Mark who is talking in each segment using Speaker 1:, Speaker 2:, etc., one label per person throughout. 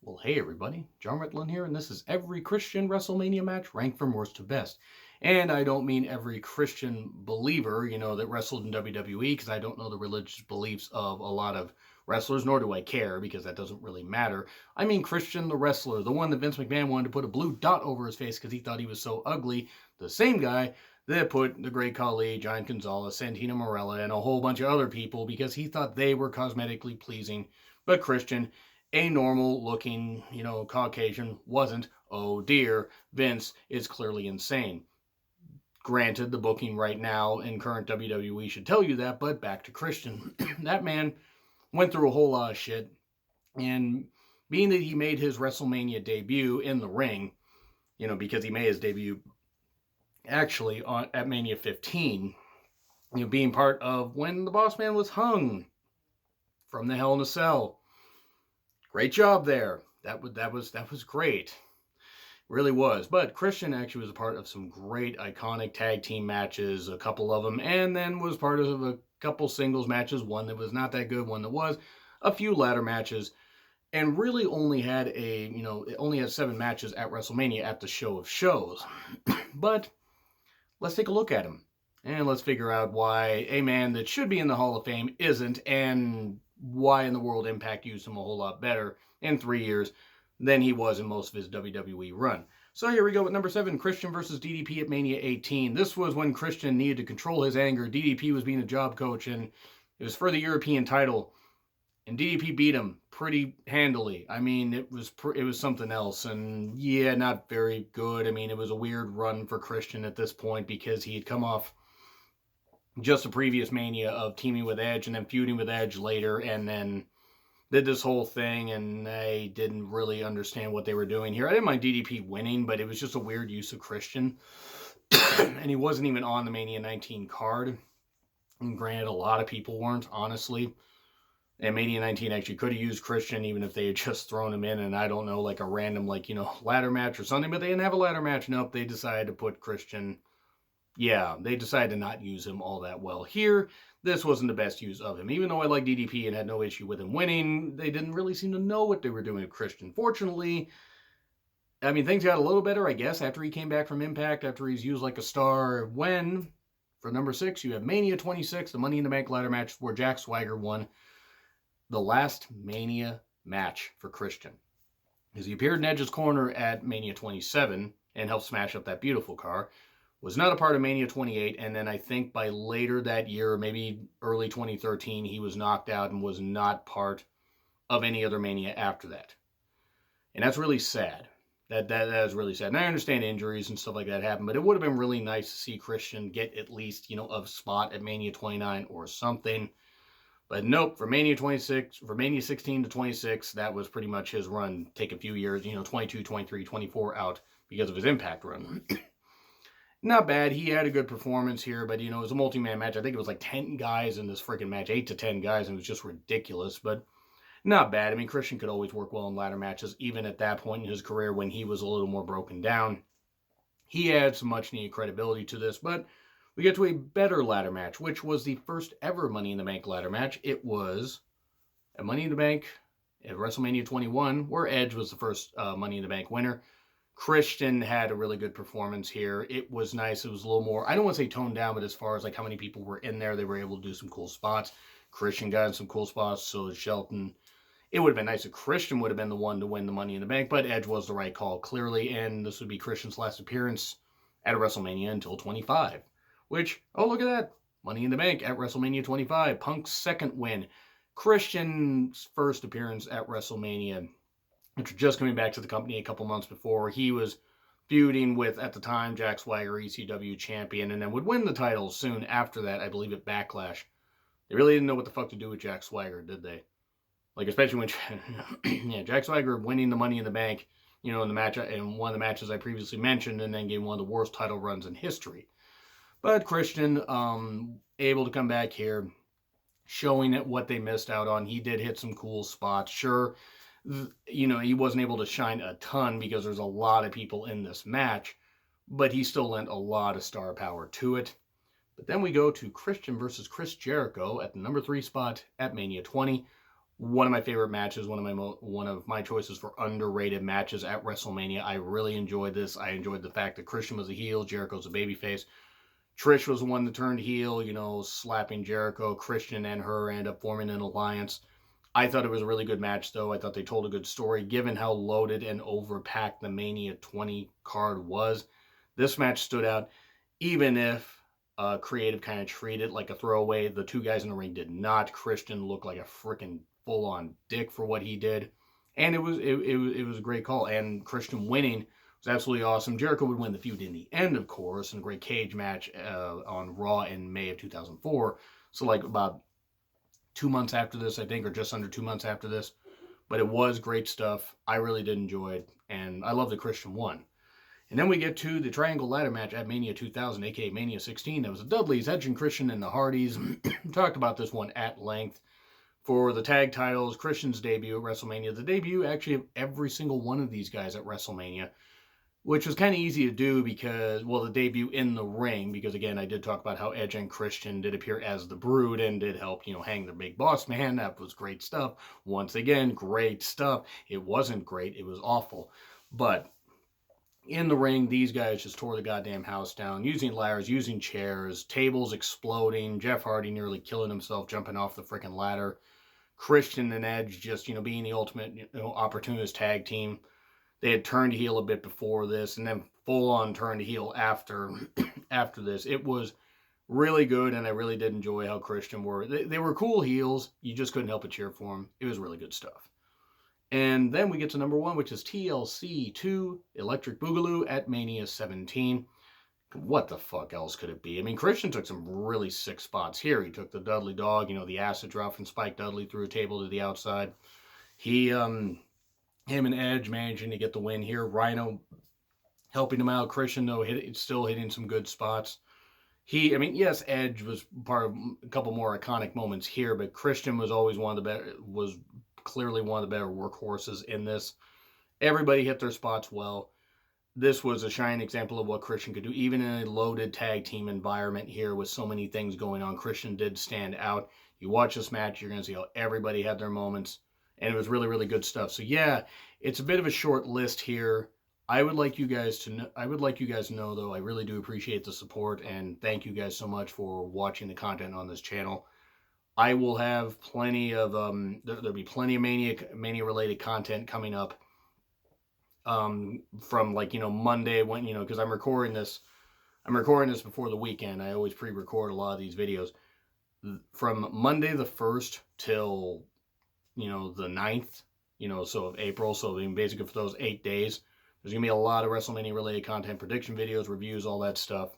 Speaker 1: Well, hey everybody, John Ritlin here, and this is every Christian WrestleMania match ranked from worst to best. And I don't mean every Christian believer, that wrestled in WWE, because I don't know the religious beliefs of a lot of wrestlers, nor do I care, because that doesn't really matter. I mean Christian the wrestler, the one that Vince McMahon wanted to put a blue dot over his face because he thought he was so ugly. The same guy that put the Great Khali, Giant Gonzalez, Santino Marella, and a whole bunch of other people because he thought they were cosmetically pleasing. But Christian, a normal looking, Caucasian, wasn't. Oh dear, Vince is clearly insane. Granted, the booking right now in current WWE should tell you that, but back to Christian. That man went through a whole lot of shit, and being that he made his WrestleMania debut in the ring, because he made his debut actually at Mania 15, being part of when the Boss Man was hung from the Hell in a Cell. Great job there. That was great. Really was. But Christian actually was a part of some great iconic tag team matches, a couple of them, and then was part of a couple singles matches, one that was not that good, one that was, a few ladder matches, and really only had it only had 7 matches at WrestleMania at the show of shows. But let's take a look at him. And let's figure out why a man that should be in the Hall of Fame isn't, and why in the world Impact used him a whole lot better in 3 years than he was in most of his WWE run. So here we go with number 7, Christian versus DDP at Mania 18. This was when Christian needed to control his anger. DDP was being a job coach, and it was for the European title. And DDP beat him pretty handily. I mean, it was something else, and yeah, not very good. I mean, it was a weird run for Christian at this point because he had come off just a previous Mania of teaming with Edge and then feuding with Edge later, and then did this whole thing, and I didn't really understand what they were doing here. I didn't mind DDP winning, but it was just a weird use of Christian, and he wasn't even on the Mania 19 card. And granted, a lot of people weren't, honestly. And Mania 19 actually could have used Christian even if they had just thrown him in, and I don't know, like a random, ladder match or something, but they didn't have a ladder match. Nope, they decided to put Christian. Yeah, they decided to not use him all that well. Here, this wasn't the best use of him. Even though I like DDP and had no issue with him winning, they didn't really seem to know what they were doing with Christian. Fortunately, I mean, things got a little better, I guess, after he came back from Impact, after he's used like a star. When, for number 6, you have Mania 26, the Money in the Bank ladder match where Jack Swagger won the last Mania match for Christian. Because he appeared in Edge's corner at Mania 27 and helped smash up that beautiful car. Was not a part of Mania 28, and then I think by later that year, maybe early 2013, he was knocked out and was not part of any other Mania after that. And that's really sad. That is really sad. And I understand injuries and stuff like that happen, but it would have been really nice to see Christian get at least, a spot at Mania 29 or something. But nope, for Mania 16 to 26, that was pretty much his run. Take a few years, 22, 23, 24 out because of his Impact run. Not bad. He had a good performance here, but, it was a multi-man match. I think it was like 10 guys in this freaking match, 8 to 10 guys, and it was just ridiculous, but not bad. I mean, Christian could always work well in ladder matches, even at that point in his career when he was a little more broken down. He adds some much-needed credibility to this, but we get to a better ladder match, which was the first ever Money in the Bank ladder match. It was a Money in the Bank at WrestleMania 21, where Edge was the first Money in the Bank winner. Christian had a really good performance here. It was nice. It was a little more, I don't want to say toned down, but as far as like how many people were in there, they were able to do some cool spots. Christian got in some cool spots, so did Shelton. It would have been nice if Christian would have been the one to win the Money in the Bank, but Edge was the right call, clearly, and this would be Christian's last appearance at WrestleMania until 25. Which, oh, look at that. Money in the Bank at WrestleMania 25. Punk's second win. Christian's first appearance at WrestleMania, which was just coming back to the company a couple months before. He was feuding with, at the time, Jack Swagger, ECW champion, and then would win the title soon after that, I believe, at Backlash. They really didn't know what the fuck to do with Jack Swagger, did they? Like, especially when Jack Swagger winning the Money in the Bank, in the match, in one of the matches I previously mentioned, and then gave one of the worst title runs in history. But Christian, able to come back here, showing it what they missed out on. He did hit some cool spots. Sure, he wasn't able to shine a ton because there's a lot of people in this match, but he still lent a lot of star power to it. But then we go to Christian versus Chris Jericho at the number 3 spot at Mania 20. one of my favorite matches, one of my choices for underrated matches at WrestleMania. I really enjoyed this. I enjoyed the fact that Christian was a heel, Jericho's a babyface. Trish was the one that turned heel, slapping Jericho. Christian and her end up forming an alliance. I thought it was a really good match, though. I thought they told a good story, given how loaded and overpacked the Mania 20 card was. This match stood out, even if Creative kind of treated it like a throwaway. The two guys in the ring did not. Christian looked like a freaking full-on dick for what he did, and it was a great call. And Christian winning was absolutely awesome. Jericho would win the feud in the end, of course, in a great cage match on Raw in May of 2004. So like about 2 months after this, I think, or just under 2 months after this. But it was great stuff. I really did enjoy it, and I love that Christian won. And then we get to the Triangle Ladder match at Mania 2000, aka Mania 16. That was the Dudleys, Edge and Christian, and the Hardys. Talked about this one at length. For the tag titles, Christian's debut at WrestleMania. The debut, actually, of every single one of these guys at WrestleMania, which was kind of easy to do because, well, the debut in the ring, because again, I did talk about how Edge and Christian did appear as the Brood and did help, hang the big boss man. That was great stuff. Once again, great stuff. It wasn't great. It was awful. But in the ring, these guys just tore the goddamn house down, using ladders, using chairs, tables exploding, Jeff Hardy nearly killing himself, jumping off the freaking ladder. Christian and Edge just, being the ultimate, opportunist tag team. They had turned heel a bit before this, and then full on turned heel after after this. It was really good, and I really did enjoy how Christian were. They were cool heels. You just couldn't help but cheer for them. It was really good stuff. And then we get to number one, which is TLC 2 Electric Boogaloo at Mania 17. What the fuck else could it be? I mean, Christian took some really sick spots here. He took the Dudley Dog, the acid drop from Spike Dudley through a table to the outside. Him and Edge managing to get the win here. Rhino helping him out. Christian, though, still hitting some good spots. Yes, Edge was part of a couple more iconic moments here, but Christian was always clearly one of the better workhorses in this. Everybody hit their spots well. This was a shining example of what Christian could do, even in a loaded tag team environment here with so many things going on. Christian did stand out. You watch this match, you're going to see how everybody had their moments, and it was really, really good stuff. So yeah, it's a bit of a short list here. I would like you guys to know, though, I really do appreciate the support, and thank you guys so much for watching the content on this channel. I will have plenty of there'll be plenty of Mania related content coming up from Monday, when because I'm recording this before the weekend. I always pre-record a lot of these videos from Monday the 1st till the 9th, so of April. So basically for those 8 days, there's gonna be a lot of WrestleMania related content, prediction videos, reviews, all that stuff.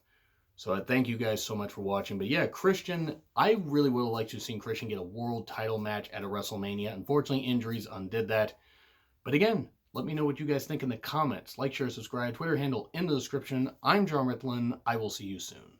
Speaker 1: So I thank you guys so much for watching. But yeah, Christian, I really would have liked to have seen Christian get a world title match at a WrestleMania. Unfortunately, injuries undid that. But again, let me know what you guys think in the comments. Like, share, subscribe, Twitter handle in the description. I'm John Ritlin. I will see you soon.